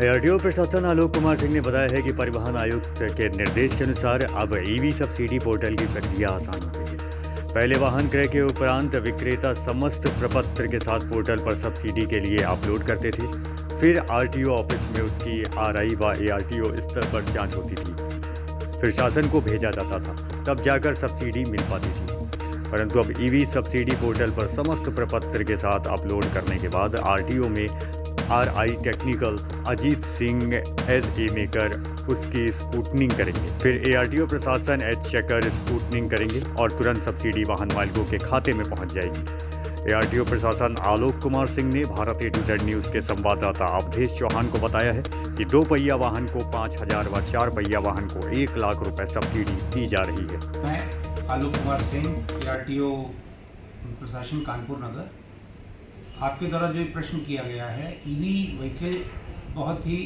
RTO प्रशासन आलोक कुमार सिंह ने बताया है कि परिवहन आयुक्त के निर्देश के अनुसार अब ईवी सब्सिडी पोर्टल की प्रक्रिया आसान हो गई है। पहले वाहन क्रय के उपरांत विक्रेता समस्त प्रपत्र के साथ पोर्टल पर सब्सिडी के लिए अपलोड करते थे। फिर आरटीओ ऑफिस में उसकी आरआई व एआरटीओ स्तर पर जांच होती थी, फिर शासन को भेजा जाता था, तब जाकर सब्सिडी मिल पाती थी। परंतु अब ईवी सब्सिडी पोर्टल पर समस्त प्रपत्र के साथ अपलोड करने के बाद आरटीओ में RI technical Ajit Singh as a maker उसकी स्कूटनिंग करेंगे, फिर एआरटीओ प्रशासन एज चेकर स्कूटनिंग करेंगे और तुरंत सब्सिडी वाहन मालिकों के खाते में पहुंच जाएगी। एआरटीओ प्रशासन आलोक कुमार सिंह ने भारत A-to-Z न्यूज़ के संवाददाता अवधेश चौहान को बताया है कि 2 पहिया वाहन को 5,000 व 4 पहिया वाहन को 1 लाख रुपए सब्सिडी दी जा रही है। मैं आलोक कुमार सिंह, एआरटीओ प्रशासन कानपुर नगर। आपके द्वारा जो प्रश्न किया गया है, ईवी व्हीकल बहुत ही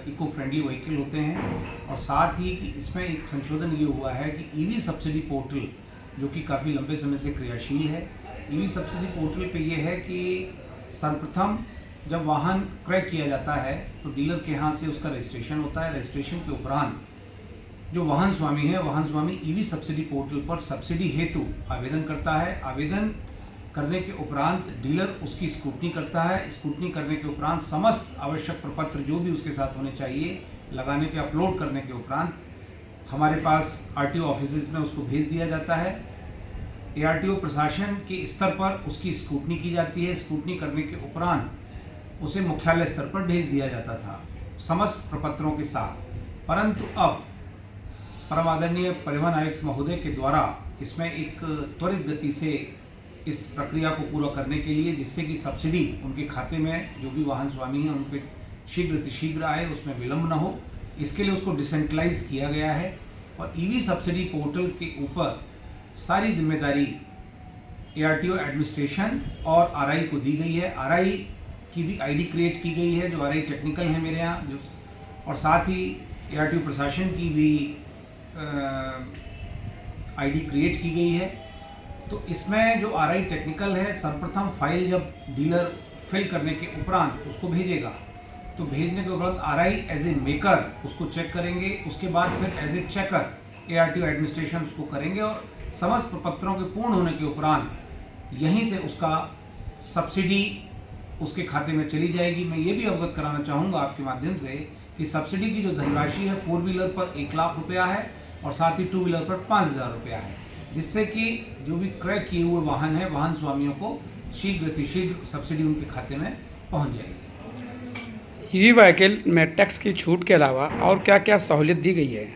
इको फ्रेंडली व्हीकल होते हैं और साथ ही कि इसमें एक संशोधन ये हुआ है कि ईवी सब्सिडी पोर्टल जो कि काफ़ी लंबे समय से क्रियाशील है, ईवी सब्सिडी पोर्टल पे ये है कि सर्वप्रथम जब वाहन क्रय किया जाता है तो डीलर के यहाँ से उसका रजिस्ट्रेशन होता है। रजिस्ट्रेशन के उपरांत जो वाहन स्वामी है, वाहन स्वामी ईवी सब्सिडी पोर्टल पर सब्सिडी हेतु आवेदन करता है। आवेदन करने के उपरांत डीलर उसकी स्क्रूटनी करता है। स्क्रूटनी करने के उपरांत समस्त आवश्यक प्रपत्र जो भी उसके साथ होने चाहिए लगाने के अपलोड करने के उपरांत हमारे पास आरटीओ ऑफिस में उसको भेज दिया जाता है। एआरटीओ प्रशासन के स्तर पर उसकी स्क्रूटनी की जाती है। स्क्रूटनी करने के उपरांत उसे मुख्यालय स्तर पर भेज दिया जाता था समस्त प्रपत्रों के साथ। परंतु अब परम आदरणीय परिवहन आयुक्त महोदय के द्वारा इसमें एक त्वरित गति से इस प्रक्रिया को पूरा करने के लिए, जिससे कि सब्सिडी उनके खाते में जो भी वाहन स्वामी हैं उन पर शीघ्र आए, उसमें विलंब न हो, इसके लिए उसको डिसेंट्रलाइज किया गया है। और ईवी सब्सिडी पोर्टल के ऊपर सारी जिम्मेदारी एआरटीओ एडमिनिस्ट्रेशन और आरआई को दी गई है। आरआई की भी आईडी क्रिएट की गई है, जो आरआई टेक्निकल है मेरे यहाँ जो, और साथ ही एआरटीओ प्रशासन की भी आईडी क्रिएट की गई है। तो इसमें जो आरआई टेक्निकल है, सर्वप्रथम फाइल जब डीलर फिल करने के उपरांत उसको भेजेगा, तो भेजने के उपरांत आरआई एज ए मेकर उसको चेक करेंगे। उसके बाद फिर as a checker ARTO administration उसको करेंगे और समस्त प्रपत्रों के पूर्ण होने के उपरांत यहीं से उसका सब्सिडी उसके खाते में चली जाएगी। मैं ये भी अवगत कराना चाहूँगा आपके माध्यम से कि सब्सिडी की जो धनराशि है 4 व्हीलर पर 1 लाख रुपया है और साथ ही 2 व्हीलर पर 5,000 रुपया है, जिससे कि जो भी क्रय किए हुए वाहन है, वाहन स्वामियों को शीघ्र सब्सिडी उनके खाते में पहुंच जाएगी। ईवी व्हीकल में टैक्स की छूट के अलावा और क्या क्या सहूलियत दी गई है?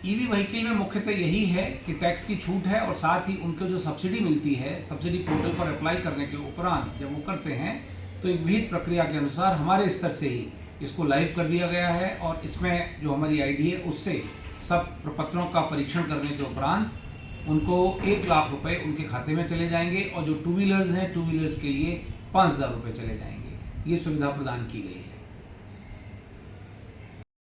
ईवी व्हीकल में मुख्यतः यही है कि टैक्स की छूट है और साथ ही उनको जो सब्सिडी मिलती है, सब्सिडी पोर्टल पर अप्लाई करने के उपरांत जब वो करते हैं तो एक विहित प्रक्रिया के अनुसार हमारे स्तर से ही इसको लाइव कर दिया गया है और इसमें जो हमारी आईडी है उससे सब प्रपत्रों का परीक्षण करने के उपरांत उनको 1 लाख रुपए उनके खाते में चले जाएंगे और जो 2 व्हीलर्स हैं, 2 व्हीलर्स के लिए 5,000 रुपये चले जाएंगे। ये सुविधा प्रदान की गई है।